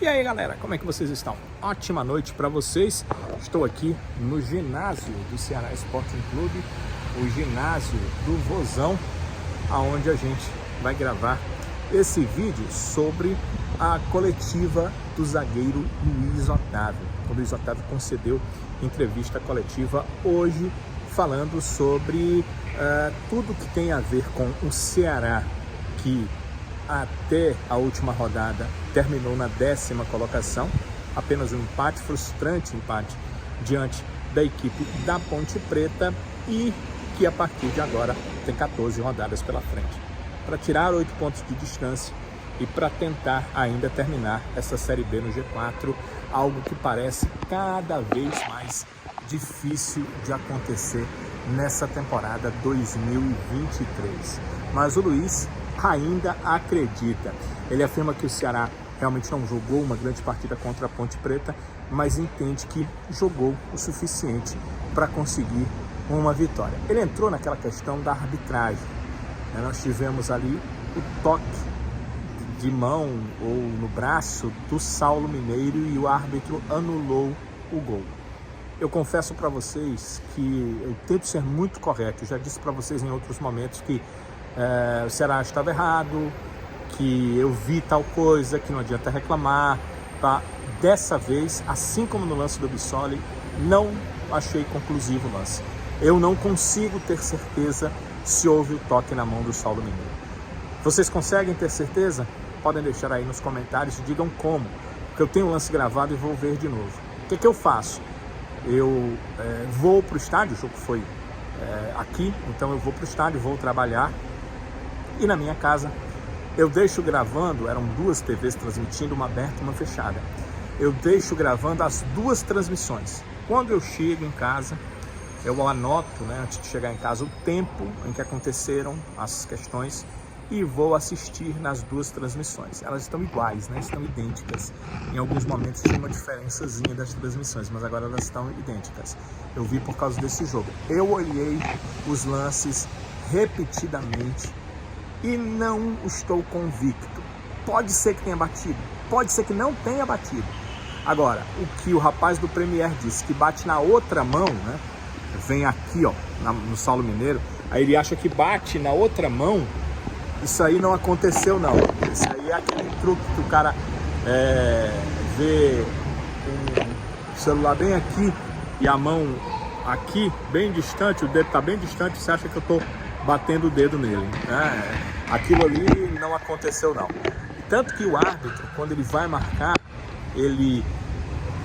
E aí galera, como é que vocês estão? Ótima noite para vocês. Estou aqui no ginásio do Ceará Sporting Clube, o ginásio do Vozão, aonde a gente vai gravar esse vídeo sobre a coletiva do zagueiro Luiz Otávio. O Luiz Otávio concedeu entrevista coletiva hoje falando sobre tudo que tem a ver com o Ceará, que até a última rodada terminou na 10ª colocação, apenas um empate, frustrante empate diante da equipe da Ponte Preta, e que a partir de agora tem 14 rodadas pela frente para tirar 8 pontos de distância e para tentar ainda terminar essa Série B no G4, algo que parece cada vez mais difícil de acontecer nessa temporada 2023. Mas o Luiz ainda acredita. Ele afirma que o Ceará realmente não jogou uma grande partida contra a Ponte Preta, mas entende que jogou o suficiente para conseguir uma vitória. Ele entrou naquela questão da arbitragem. Nós tivemos ali o toque de mão ou no braço do Saulo Mineiro e o árbitro anulou o gol. Eu confesso para vocês que eu tento ser muito correto. Eu já disse para vocês em outros momentos que o Ceará estava errado, que eu vi tal coisa, que não adianta reclamar. Tá? Dessa vez, assim como no lance do Bissoli, não achei conclusivo o lance. Eu não consigo ter certeza se houve o toque na mão do Saulo Mineiro. Vocês conseguem ter certeza? Podem deixar aí nos comentários e digam como, porque eu tenho o lance gravado e vou ver de novo. O que eu faço? Eu vou para o estádio, o jogo foi aqui, então eu vou para o estádio, vou trabalhar. E na minha casa, eu deixo gravando, eram 2 TVs transmitindo, uma aberta e uma fechada. Eu deixo gravando as 2 transmissões. Quando eu chego em casa, eu anoto, antes de chegar em casa, o tempo em que aconteceram as questões e vou assistir nas 2 transmissões. Elas estão iguais, estão idênticas. Em alguns momentos tinha uma diferençazinha das transmissões, mas agora elas estão idênticas. Eu vi por causa desse jogo. Eu olhei os lances repetidamente e não estou convicto. Pode ser que tenha batido, pode ser que não tenha batido. Agora, o que o rapaz do Premier disse, que bate na outra mão, vem aqui no Saulo Mineiro, aí ele acha que bate na outra mão. Isso aí não aconteceu não. Isso aí é aquele truque que o cara vê o celular bem aqui e a mão aqui, bem distante, o dedo está bem distante, você acha que eu estou batendo o dedo nele. Aquilo ali não aconteceu não. Tanto que o árbitro, quando ele vai marcar, ele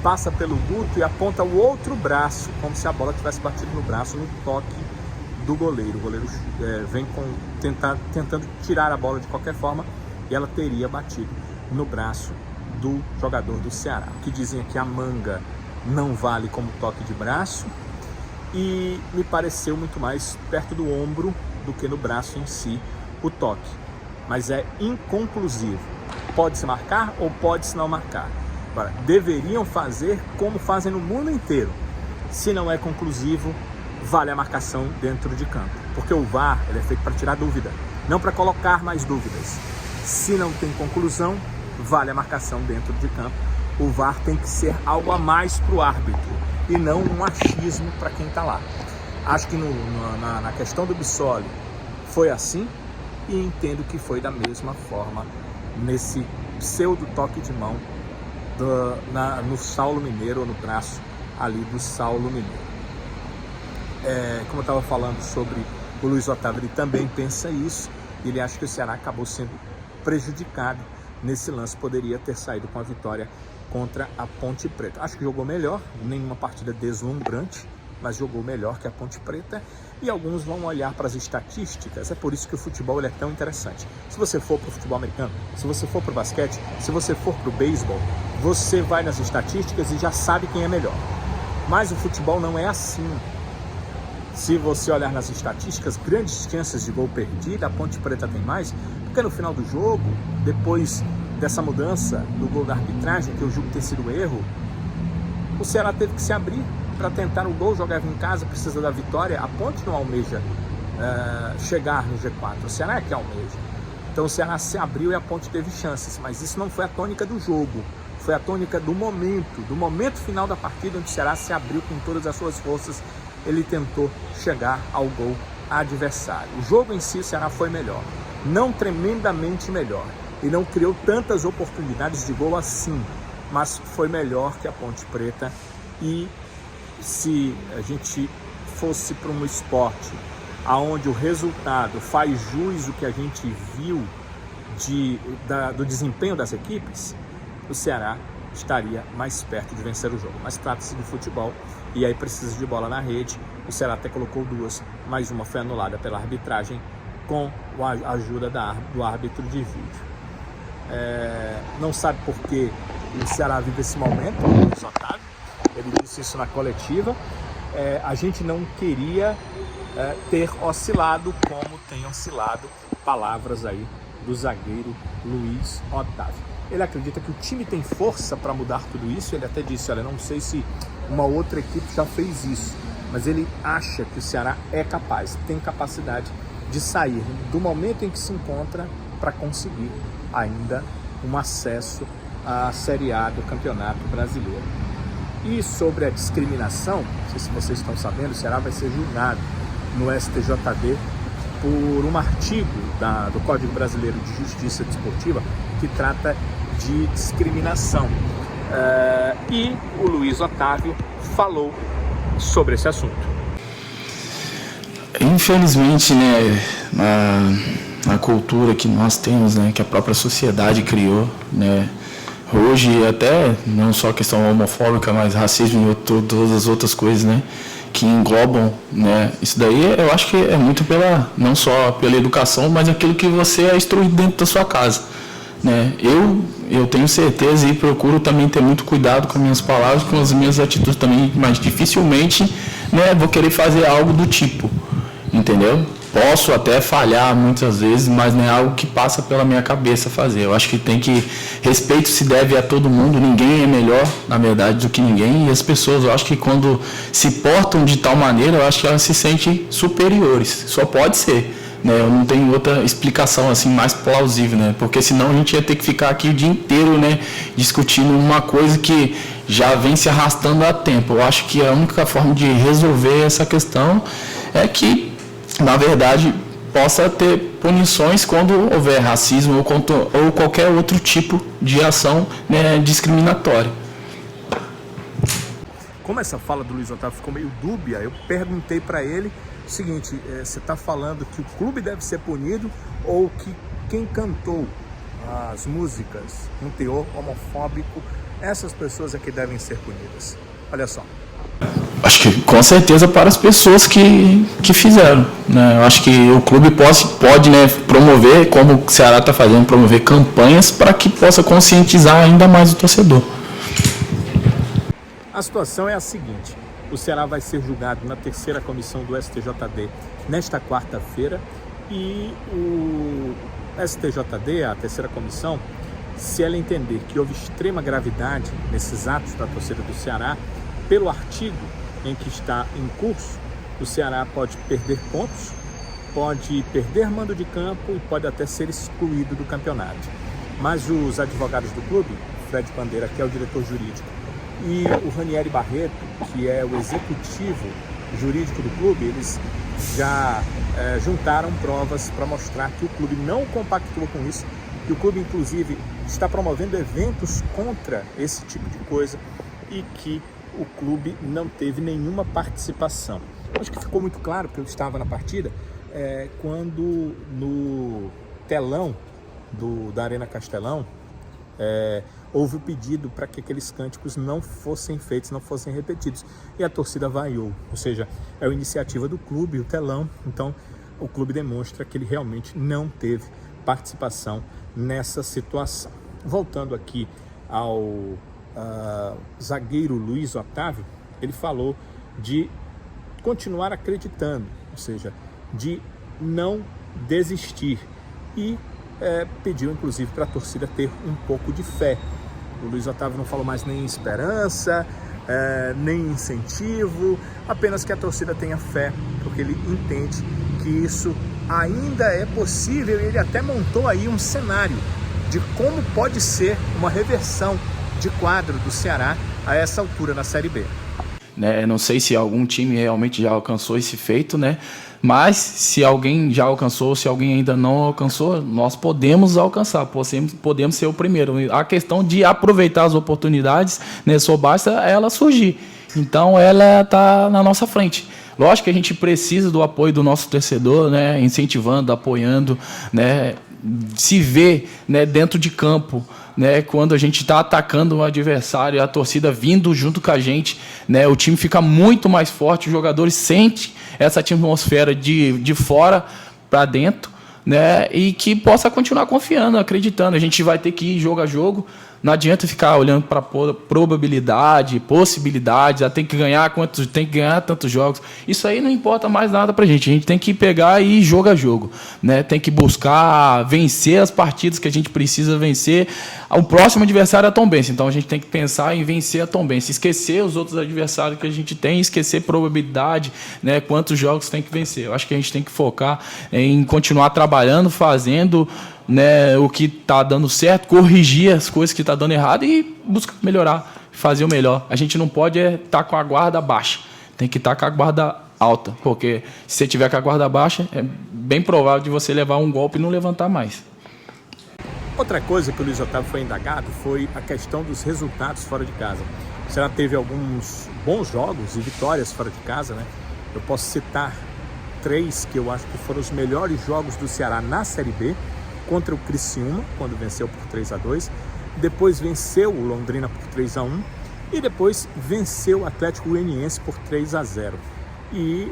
passa pelo Guto e aponta o outro braço, como se a bola tivesse batido no braço, no toque do goleiro. O goleiro vem tentando tirar a bola de qualquer forma e ela teria batido no braço do jogador do Ceará. O que dizem é que a manga não vale como toque de braço e me pareceu muito mais perto do ombro do que no braço em si o toque. Mas é inconclusivo. Pode-se marcar ou pode-se não marcar. Agora, deveriam fazer como fazem no mundo inteiro. Se não é conclusivo, vale a marcação dentro de campo. Porque o VAR ele é feito para tirar dúvida, não para colocar mais dúvidas. Se não tem conclusão, vale a marcação dentro de campo. O VAR tem que ser algo a mais para o árbitro e não um achismo para quem está lá. Acho que na questão do Bissoli foi assim e entendo que foi da mesma forma nesse pseudo toque de mão no Saulo Mineiro, ou no braço ali do Saulo Mineiro. Como eu estava falando sobre o Luiz Otávio, ele também pensa isso, e ele acha que o Ceará acabou sendo prejudicado nesse lance, poderia ter saído com a vitória contra a Ponte Preta. Acho que jogou melhor, nenhuma partida deslumbrante, mas jogou melhor que a Ponte Preta, e alguns vão olhar para as estatísticas. É por isso que o futebol ele é tão interessante. Se você for para o futebol americano, se você for para o basquete, se você for para o beisebol, você vai nas estatísticas e já sabe quem é melhor. Mas o futebol não é assim. Se você olhar nas estatísticas, grandes chances de gol perdido, a Ponte Preta tem mais, porque no final do jogo, depois dessa mudança do gol da arbitragem, que eu julgo ter sido erro, o Ceará teve que se abrir para tentar o gol, jogava em casa, precisa da vitória. A Ponte não almeja chegar no G4, o Ceará é que almeja. Então o Ceará se abriu e a Ponte teve chances, mas isso não foi a tônica do jogo. Foi foi a tônica do momento final da partida, onde o Ceará se abriu com todas as suas forças. Ele tentou chegar ao gol adversário. O jogo em si, o Ceará foi melhor, não tremendamente melhor, e não criou tantas oportunidades de gol assim, mas foi melhor que a Ponte Preta. E se a gente fosse para um esporte onde o resultado faz jus o que a gente viu do desempenho das equipes, o Ceará estaria mais perto de vencer o jogo. Mas trata-se de futebol e aí precisa de bola na rede. O Ceará até colocou duas, mas uma foi anulada pela arbitragem com a ajuda do árbitro de vídeo. Não sabe por que o Ceará vive esse momento, o Luiz Otávio, ele disse isso na coletiva. A gente não queria ter oscilado como tem oscilado, palavras aí do zagueiro Luiz Otávio. Ele acredita que o time tem força para mudar tudo isso. Ele até disse, olha, não sei se uma outra equipe já fez isso, mas ele acha que o Ceará é capaz, tem capacidade de sair do momento em que se encontra para conseguir ainda um acesso à Série A do Campeonato Brasileiro. E sobre a discriminação, não sei se vocês estão sabendo, o Ceará vai ser julgado no STJD por um artigo do Código Brasileiro de Justiça Desportiva que trata de discriminação. E o Luiz Otávio falou sobre esse assunto. Infelizmente, né, na cultura que nós temos, né, que a própria sociedade criou, né, hoje até não só a questão homofóbica, mas racismo e todas as outras coisas, né, que englobam, né, isso daí eu acho que é muito não só pela educação, mas aquilo que você é instruído dentro da sua casa, né. Eu tenho certeza e procuro também ter muito cuidado com as minhas palavras, com as minhas atitudes também, mas dificilmente, né, vou querer fazer algo do tipo, entendeu? Posso até falhar muitas vezes, mas não é algo que passa pela minha cabeça fazer. Eu acho que respeito se deve a todo mundo, ninguém é melhor, na verdade, do que ninguém, e as pessoas, eu acho que quando se portam de tal maneira, eu acho que elas se sentem superiores, só pode ser, né? Eu não tenho outra explicação assim mais plausível, né? Porque senão a gente ia ter que ficar aqui o dia inteiro, né, discutindo uma coisa que já vem se arrastando há tempo. Eu acho que a única forma de resolver essa questão é que, na verdade, possa ter punições quando houver racismo ou qualquer outro tipo de ação, né, discriminatória. Como essa fala do Luiz Otávio ficou meio dúbia, eu perguntei para ele o seguinte, você está falando que o clube deve ser punido ou que quem cantou as músicas com teor homofóbico, essas pessoas é que devem ser punidas? Olha só. Acho que com certeza para as pessoas que fizeram, né? Eu acho que o clube pode, né, promover, como o Ceará está fazendo, promover campanhas para que possa conscientizar ainda mais o torcedor. A situação é a seguinte, o Ceará vai ser julgado na terceira comissão do STJD nesta quarta-feira e o STJD, a terceira comissão, se ela entender que houve extrema gravidade nesses atos da torcida do Ceará, pelo artigo em que está em curso, o Ceará pode perder pontos, pode perder mando de campo e pode até ser excluído do campeonato. Mas os advogados do clube, Fred Bandeira, que é o diretor jurídico, e o Ranieri Barreto, que é o executivo jurídico do clube, eles já juntaram provas para mostrar que o clube não compactua com isso, que o clube, inclusive, está promovendo eventos contra esse tipo de coisa e que o clube não teve nenhuma participação. Acho que ficou muito claro, porque eu estava na partida, quando no telão da Arena Castelão houve o pedido para que aqueles cânticos não fossem feitos, não fossem repetidos. E a torcida vaiou, ou seja, é uma iniciativa do clube, o telão. Então, o clube demonstra que ele realmente não teve participação nessa situação. Voltando aqui ao zagueiro Luiz Otávio, ele falou de continuar acreditando, ou seja, de não desistir e pediu inclusive para a torcida ter um pouco de fé. O Luiz Otávio não falou mais nem esperança, nem incentivo, apenas que a torcida tenha fé, porque ele entende que isso ainda é possível e ele até montou aí um cenário de como pode ser uma reversão de quadro do Ceará a essa altura na Série B. Não sei se algum time realmente já alcançou esse feito, né? Mas se alguém já alcançou, se alguém ainda não alcançou, nós podemos alcançar, podemos ser o primeiro. A questão de aproveitar as oportunidades, né, só basta ela surgir. Então ela está na nossa frente. Lógico que a gente precisa do apoio do nosso torcedor, né, incentivando, apoiando, né, se ver, né, dentro de campo, né, quando a gente está atacando o adversário, a torcida vindo junto com a gente, né, o time fica muito mais forte, os jogadores sentem essa atmosfera de fora para dentro, né, e que possa continuar confiando, acreditando. A gente vai ter que ir jogo a jogo. Não adianta ficar olhando para probabilidade, possibilidades, tem que ganhar tantos jogos. Isso aí não importa mais nada para a gente tem que pegar e ir jogo a jogo, né? Tem que buscar vencer as partidas que a gente precisa vencer. O próximo adversário é a Tombense, então a gente tem que pensar em vencer a Tombense, esquecer os outros adversários que a gente tem, esquecer probabilidade, né? Quantos jogos tem que vencer. Eu acho que a gente tem que focar em continuar trabalhando, fazendo, né, o que está dando certo, corrigir as coisas que está dando errado e buscar melhorar, fazer o melhor. A gente não pode estar com a guarda baixa, tem que estar com a guarda alta, porque se você tiver com a guarda baixa, é bem provável de você levar um golpe e não levantar mais. Outra coisa que o Luiz Otávio foi indagado foi a questão dos resultados fora de casa. O Ceará teve alguns bons jogos e vitórias fora de casa, né? Eu posso citar 3 que eu acho que foram os melhores jogos do Ceará na Série B, contra o Criciúma, quando venceu por 3-2, depois venceu o Londrina por 3-1 e depois venceu o Atlético Goianiense por 3-0. E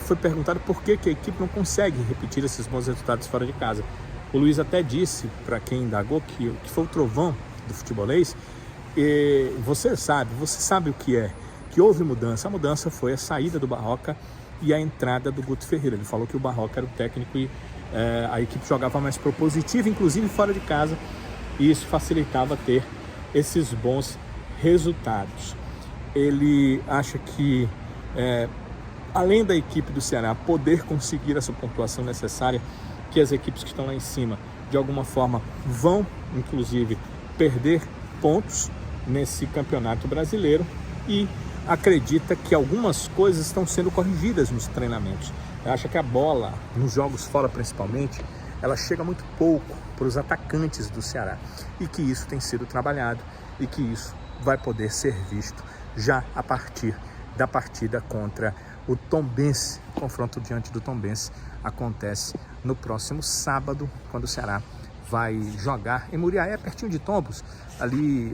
foi perguntado por que a equipe não consegue repetir esses bons resultados fora de casa. O Luiz até disse, para quem indagou, que foi o trovão do futebolês. E você sabe o que é, que houve mudança. A mudança foi a saída do Barroca e a entrada do Guto Ferreira. Ele falou que o Barroca era o técnico e a equipe jogava mais propositiva, inclusive fora de casa, e isso facilitava ter esses bons resultados. Ele acha que, além da equipe do Ceará poder conseguir essa pontuação necessária, que as equipes que estão lá em cima, de alguma forma, vão, inclusive, perder pontos nesse campeonato brasileiro, e acredita que algumas coisas estão sendo corrigidas nos treinamentos. Acha que a bola, nos jogos fora principalmente, ela chega muito pouco para os atacantes do Ceará, e que isso tem sido trabalhado e que isso vai poder ser visto já a partir da partida contra o Tombense. O confronto diante do Tombense acontece no próximo sábado, quando o Ceará vai jogar em Muriaé, pertinho de Tombos, ali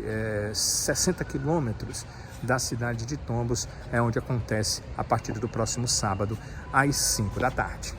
60 quilômetros da cidade de Tombos, é onde acontece a partida do próximo sábado, às 5 da tarde.